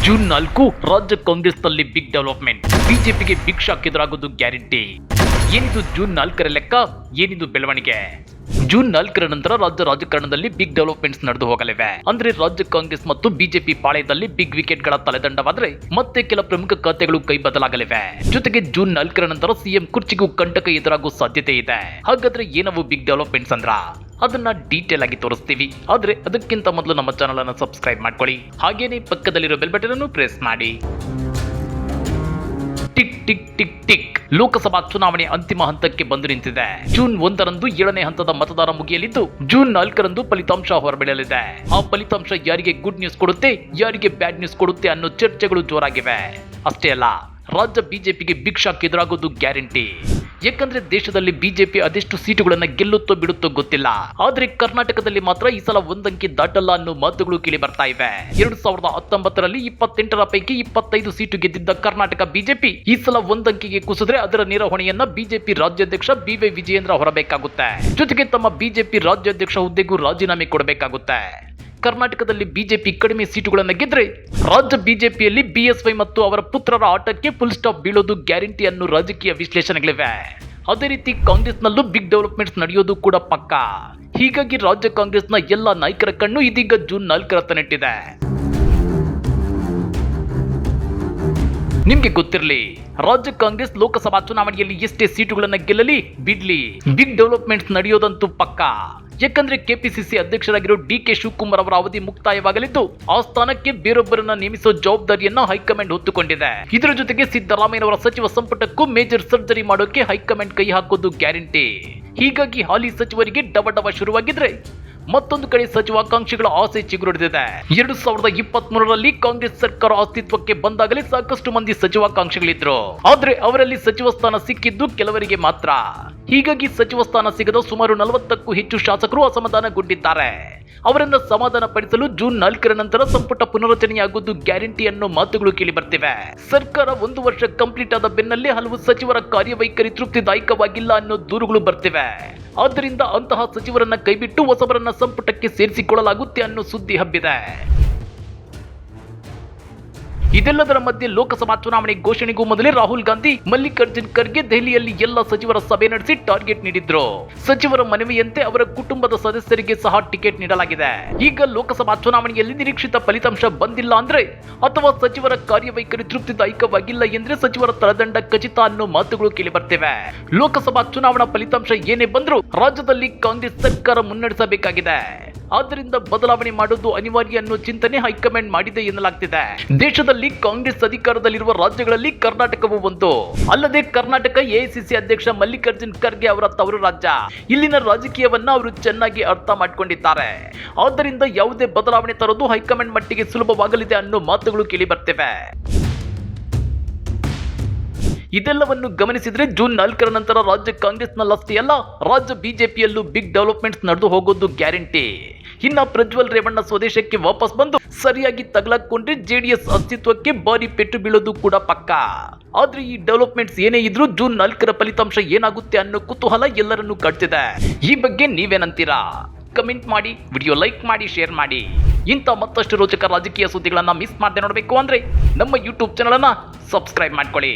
June 4 ರಾಜ್ಯ ಕಾಂಗ್ರೆಸ್ನಲ್ಲಿ big development. ಬಿಜೆಪಿಗೆ ಬಿಗ್ ಶಾಕ್ ಎದುರಾಗೋದು ಗ್ಯಾರಂಟಿ. ಏನಿದು ಜೂನ್ 4ರ ಲೆಕ್ಕ, ಏನಿದು ಬೆಳವಣಿಗೆ? ಜೂನ್ 4ರ ನಂತರ ರಾಜ್ಯ ರಾಜಕಾರಣದಲ್ಲಿ ಬಿಗ್ ಡೆವಲಪ್ಮೆಂಟ್ಸ್ ನಡೆದು ಹೋಗಲಿವೆ. ಅಂದ್ರೆ ರಾಜ್ಯ ಕಾಂಗ್ರೆಸ್ ಮತ್ತು ಬಿಜೆಪಿ ಪಾಳೆಯದಲ್ಲಿ ಬಿಗ್ ವಿಕೆಟ್ ಗಳ ತಲೆದಂಡವಾದ್ರೆ ಮತ್ತೆ ಕೆಲ ಪ್ರಮುಖ ಖಾತೆಗಳು ಕೈ ಬದಲಾಗಲಿವೆ. ಜೊತೆಗೆ ಜೂನ್ 4ರ ನಂತರ ಸಿಎಂ ಕುರ್ಚಿಗೂ ಕಂಟಕ ಎದುರಾಗುವ ಸಾಧ್ಯತೆ ಇದೆ. ಹಾಗಾದ್ರೆ ಏನವು ಬಿಗ್ ಡೆವಲಪ್ಮೆಂಟ್ಸ್ ಅಂದ್ರ ಅದನ್ನ ಡೀಟೇಲ್ ಆಗಿ ತೋರಿಸ್ತೀವಿ. ಆದ್ರೆ ಅದಕ್ಕಿಂತ ಮೊದಲು ನಮ್ಮ ಚಾನಲ್ ಅನ್ನು ಸಬ್ಸ್ಕ್ರೈಬ್ ಮಾಡ್ಕೊಳ್ಳಿ. ಹಾಗೇನೆ ಪಕ್ಕದಲ್ಲಿರೋ ಬೆಲ್ ಬಟನ್ ಅನ್ನು ಪ್ರೆಸ್ ಮಾಡಿ. Tick tick tick tick Lok Sabha ಚುನಾವಣೆ ಅಂತಿಮ ಹಂತಕ್ಕೆ ಬಂದು ನಿಂತಿದೆ. ಜೂನ್ 1ರಂದು 7ನೇ ಹಂತದ ಮತದಾನ ಮುಗಿಯಲಿದ್ದು ಜೂನ್ 4ರಂದು ಫಲಿತಾಂಶ ಹೊರಬೀಳಲಿದೆ. ಆ ಫಲಿತಾಂಶ ಯಾರಿಗೆ ಗುಡ್ ನ್ಯೂಸ್ ಕೊಡುತ್ತೆ, ಯಾರಿಗೆ ಬ್ಯಾಡ್ ನ್ಯೂಸ್ ಕೊಡುತ್ತೆ ಅನ್ನೋ ಚರ್ಚೆಗಳು ಜೋರಾಗಿವೆ. ಅಷ್ಟೇ ಅಲ್ಲ, ರಾಜ್ಯ ಬಿಜೆಪಿಗೆ ಬಿಗ್ ಶಾಕ್ ಎದುರಾಗೋದು ಗ್ಯಾರಂಟಿ. ಯಾಕಂದ್ರೆ ದೇಶದಲ್ಲಿ ಬಿಜೆಪಿ ಅದೆಷ್ಟು ಸೀಟುಗಳನ್ನ ಗೆಲ್ಲುತ್ತೋ ಬಿಡುತ್ತೋ ಗೊತ್ತಿಲ್ಲ. ಆದ್ರೆ ಕರ್ನಾಟಕದಲ್ಲಿ ಮಾತ್ರ ಈ ಸಲ ಒಂದಂಕಿ ದಾಟಲ್ಲ ಅನ್ನೋ ಮಾತುಗಳು ಕೇಳಿ ಬರ್ತಾ ಇವೆ. 2019ರಲ್ಲಿ 28ರ ಪೈಕಿ 25 ಸೀಟು ಗೆದ್ದಿದ್ದ ಕರ್ನಾಟಕ ಬಿಜೆಪಿ ಈ ಸಲ ಒಂದಂಕಿಗೆ ಕುಸಿದ್ರೆ ಅದರ ನೇರ ಹೊಣೆಯನ್ನ ಬಿಜೆಪಿ ರಾಜ್ಯಾಧ್ಯಕ್ಷ ಬಿವೈ ವಿಜಯೇಂದ್ರ ಹೊರಬೇಕಾಗುತ್ತೆ. ಜೊತೆಗೆ ತಮ್ಮ ಬಿಜೆಪಿ ರಾಜ್ಯಾಧ್ಯಕ್ಷ ಹುದ್ದೆಗೂ ರಾಜೀನಾಮೆ ಕೊಡಬೇಕಾಗುತ್ತೆ. ಕರ್ನಾಟಕದಲ್ಲಿ ಬಿಜೆಪಿ ಕಡಿಮೆ ಸೀಟುಗಳನ್ನು ಗೆದ್ರೆ ರಾಜ್ಯ ಬಿಜೆಪಿಯಲ್ಲಿ ಬಿಎಸ್ವೈ ಮತ್ತು ಅವರ ಪುತ್ರರ ಆಟಕ್ಕೆ ಫುಲ್ ಸ್ಟಾಪ್ ಬೀಳೋದು ಗ್ಯಾರಂಟಿ ಅನ್ನೋ ರಾಜಕೀಯ ವಿಶ್ಲೇಷಣೆಗಳಿವೆ. ಅದೇ ರೀತಿ ಕಾಂಗ್ರೆಸ್ನಲ್ಲೂ ಬಿಗ್ ಡೆವಲಪ್ಮೆಂಟ್ಸ್ ನಡೆಯೋದು ಕೂಡ ಪಕ್ಕಾ. ಹೀಗಾಗಿ ರಾಜ್ಯ ಕಾಂಗ್ರೆಸ್ನ ಎಲ್ಲ ನಾಯಕರ ಕಣ್ಣು ಇದೀಗ ಜೂನ್ 4ರತ್ತ ನೆಟ್ಟಿದೆ. ನಿಮ್ಗೆ ಗೊತ್ತಿರಲಿ, ರಾಜ್ಯ ಕಾಂಗ್ರೆಸ್ ಲೋಕಸಭಾ ಚುನಾವಣೆಯಲ್ಲಿ ಎಷ್ಟೇ ಸೀಟುಗಳನ್ನ ಗೆಲ್ಲಲಿ ಬಿಡ್ಲಿ, ಬಿಗ್ ಡೆವಲಪ್ಮೆಂಟ್ಸ್ ನಡೆಯೋದಂತೂ ಪಕ್ಕಾ. ಯಾಕಂದ್ರೆ ಕೆಪಿಸಿಸಿ ಅಧ್ಯಕ್ಷರಾಗಿರೋ ಡಿಕೆ ಶಿವಕುಮಾರ್ ಅವರ ಅವಧಿ ಮುಕ್ತಾಯವಾಗಲಿದ್ದು ಆ ಸ್ಥಾನಕ್ಕೆ ಬೇರೊಬ್ಬರನ್ನ ನೇಮಿಸೋ ಜವಾಬ್ದಾರಿಯನ್ನ ಹೈಕಮಾಂಡ್ ಹೊತ್ತುಕೊಂಡಿದೆ. ಇದರ ಜೊತೆಗೆ ಸಿದ್ದರಾಮಯ್ಯನವರ ಸಚಿವ ಸಂಪುಟಕ್ಕೂ ಮೇಜರ್ ಸರ್ಜರಿ ಮಾಡೋಕೆ ಹೈಕಮಾಂಡ್ ಕೈ ಹಾಕೋದು ಗ್ಯಾರಂಟಿ. ಹೀಗಾಗಿ ಹಾಲಿ ಸಚಿವರಿಗೆ ಡವ ಶುರುವಾಗಿದ್ರೆ ಮತ್ತೊಂದು ಕಡೆ ಸಚಿವಾಕಾಂಕ್ಷಿಗಳ ಆಸೆ ಚಿಗುರೊಡೆದಿದೆ. 2023ರಲ್ಲಿ ಕಾಂಗ್ರೆಸ್ ಸರ್ಕಾರ ಅಸ್ತಿತ್ವಕ್ಕೆ ಬಂದಾಗಲೇ ಸಾಕಷ್ಟು ಮಂದಿ ಸಚಿವಾಕಾಂಕ್ಷಿಗಳಿದ್ರು. ಆದ್ರೆ ಅವರಲ್ಲಿ ಸಚಿವ ಸ್ಥಾನ ಸಿಕ್ಕಿದ್ದು ಕೆಲವರಿಗೆ ಮಾತ್ರ. ಹೀಗಾಗಿ ಸಚಿವ ಸ್ಥಾನ ಸಿಗದ ಸುಮಾರು 40ಕ್ಕೂ ಹೆಚ್ಚು ಶಾಸಕರು ಅಸಮಾಧಾನಗೊಂಡಿದ್ದಾರೆ. ಅವರನ್ನ ಸಮಾಧಾನ ಪಡಿಸಲು ಜೂನ್ 4ರ ನಂತರ ಸಂಪುಟ ಪುನರಚನೆಯಾಗುವುದು ಗ್ಯಾರಂಟಿ ಅನ್ನೋ ಮಾತುಗಳು ಕೇಳಿ ಬರ್ತಿವೆ. ಸರ್ಕಾರ 1 ವರ್ಷ ಕಂಪ್ಲೀಟ್ ಆದ ಬೆನ್ನಲ್ಲೇ ಹಲವು ಸಚಿವರ ಕಾರ್ಯವೈಖರಿ ತೃಪ್ತಿದಾಯಕವಾಗಿಲ್ಲ ಅನ್ನೋ ದೂರುಗಳು ಬರ್ತಿವೆ. ಆದ್ದರಿಂದ ಅಂತಹ ಸಚಿವರನ್ನ ಕೈಬಿಟ್ಟು ಹೊಸಬರನ್ನ ಸಂಪುಟಕ್ಕೆ ಸೇರಿಸಿಕೊಳ್ಳಲಾಗುತ್ತೆ ಅನ್ನೋ ಸುದ್ದಿ ಹಬ್ಬಿದೆ. ಇದೆಲ್ಲದರ ಮಧ್ಯೆ ಲೋಕಸಭಾ ಚುನಾವಣೆ ಘೋಷಣೆಗೂ ಮೊದಲೇ ರಾಹುಲ್ ಗಾಂಧಿ ಮಲ್ಲಿಕಾರ್ಜುನ್ ಖರ್ಗೆ ದೆಹಲಿಯಲ್ಲಿ ಎಲ್ಲ ಸಚಿವರ ಸಭೆ ನಡೆಸಿ ಟಾರ್ಗೆಟ್ ನೀಡಿದ್ರು. ಸಚಿವರ ಮನವಿಯಂತೆ ಅವರ ಕುಟುಂಬದ ಸದಸ್ಯರಿಗೆ ಸಹ ಟಿಕೆಟ್ ನೀಡಲಾಗಿದೆ. ಈಗ ಲೋಕಸಭಾ ಚುನಾವಣೆಯಲ್ಲಿ ನಿರೀಕ್ಷಿತ ಫಲಿತಾಂಶ ಬಂದಿಲ್ಲ ಅಂದ್ರೆ ಅಥವಾ ಸಚಿವರ ಕಾರ್ಯವೈಖರಿ ತೃಪ್ತಿದಾಯಕವಾಗಿಲ್ಲ ಎಂದ್ರೆ ಸಚಿವರ ತಳದಂಡ ಖಚಿತ ಅನ್ನೋ ಮಾತುಗಳು ಕೇಳಿ ಬರ್ತಿವೆ. ಲೋಕಸಭಾ ಚುನಾವಣಾ ಫಲಿತಾಂಶ ಏನೇ ಬಂದ್ರು ರಾಜ್ಯದಲ್ಲಿ ಕಾಂಗ್ರೆಸ್ ಸರ್ಕಾರ ಮುನ್ನಡೆಸಬೇಕಾಗಿದೆ. ಆದ್ದರಿಂದ ಬದಲಾವಣೆ ಮಾಡೋದು ಅನಿವಾರ್ಯ ಅನ್ನೋ ಚಿಂತನೆ ಹೈಕಮಾಂಡ್ ಮಾಡಿದೆ ಎನ್ನಲಾಗ್ತಿದೆ. ದೇಶದಲ್ಲಿ ಕಾಂಗ್ರೆಸ್ ಅಧಿಕಾರದಲ್ಲಿರುವ ರಾಜ್ಯಗಳಲ್ಲಿ ಕರ್ನಾಟಕವೂ ಒಂದು. ಅಲ್ಲದೆ ಕರ್ನಾಟಕ ಎಐಸಿಸಿ ಅಧ್ಯಕ್ಷ ಮಲ್ಲಿಕಾರ್ಜುನ್ ಖರ್ಗೆ ಅವರ ತವರು ರಾಜ್ಯ. ಇಲ್ಲಿನ ರಾಜಕೀಯವನ್ನ ಅವರು ಚೆನ್ನಾಗಿ ಅರ್ಥ ಮಾಡ್ಕೊಂಡಿದ್ದಾರೆ. ಆದ್ದರಿಂದ ಯಾವುದೇ ಬದಲಾವಣೆ ತರೋದು ಹೈಕಮಾಂಡ್ ಮಟ್ಟಿಗೆ ಸುಲಭವಾಗಲಿದೆ ಅನ್ನೋ ಮಾತುಗಳು ಕೇಳಿ ಬರ್ತಿವೆ. ಇದೆಲ್ಲವನ್ನು ಗಮನಿಸಿದ್ರೆ ಜೂನ್ 4ರ ನಂತರ ರಾಜ್ಯ ಕಾಂಗ್ರೆಸ್ನಲ್ಲಷ್ಟೇ ಅಲ್ಲ, ರಾಜ್ಯ ಬಿಜೆಪಿಯಲ್ಲೂ ಬಿಗ್ ಡೆವಲಪ್ಮೆಂಟ್ಸ್ ನಡೆದು ಹೋಗೋದು ಗ್ಯಾರಂಟಿ. ಇನ್ನ ಪ್ರಜ್ವಲ್ ರೇವಣ್ಣ ಸ್ವದೇಶಕ್ಕೆ ವಾಪಸ್ ಬಂದು ಸರಿಯಾಗಿ ತಗಲಾಕೊಂಡ್ರೆ ಜೆಡಿಎಸ್ ಅಸ್ತಿತ್ವಕ್ಕೆ ಭಾರಿ ಪೆಟ್ಟು ಬೀಳೋದು ಕೂಡ ಪಕ್ಕಾ. ಆದ್ರೆ ಈ ಡೆವಲಪ್ಮೆಂಟ್ಸ್ ಏನೇ ಇದ್ರೂ ಜೂನ್ 4ರ ಫಲಿತಾಂಶ ಏನಾಗುತ್ತೆ ಅನ್ನೋ ಕುತೂಹಲ ಎಲ್ಲರನ್ನೂ ಕಾಡ್ತಿದೆ. ಈ ಬಗ್ಗೆ ನೀವೇನಂತೀರಾ? ಕಮೆಂಟ್ ಮಾಡಿ, ವಿಡಿಯೋ ಲೈಕ್ ಮಾಡಿ, ಶೇರ್ ಮಾಡಿ. ಇಂಥ ಮತ್ತಷ್ಟು ರೋಚಕ ರಾಜಕೀಯ ಸುದ್ದಿಗಳನ್ನ ಮಿಸ್ ಮಾಡದೆ ನೋಡಬೇಕು ಅಂದ್ರೆ ನಮ್ಮ ಯೂಟ್ಯೂಬ್ ಚಾನಲ್ ಅನ್ನ ಸಬ್ಸ್ಕ್ರೈಬ್ ಮಾಡ್ಕೊಳ್ಳಿ.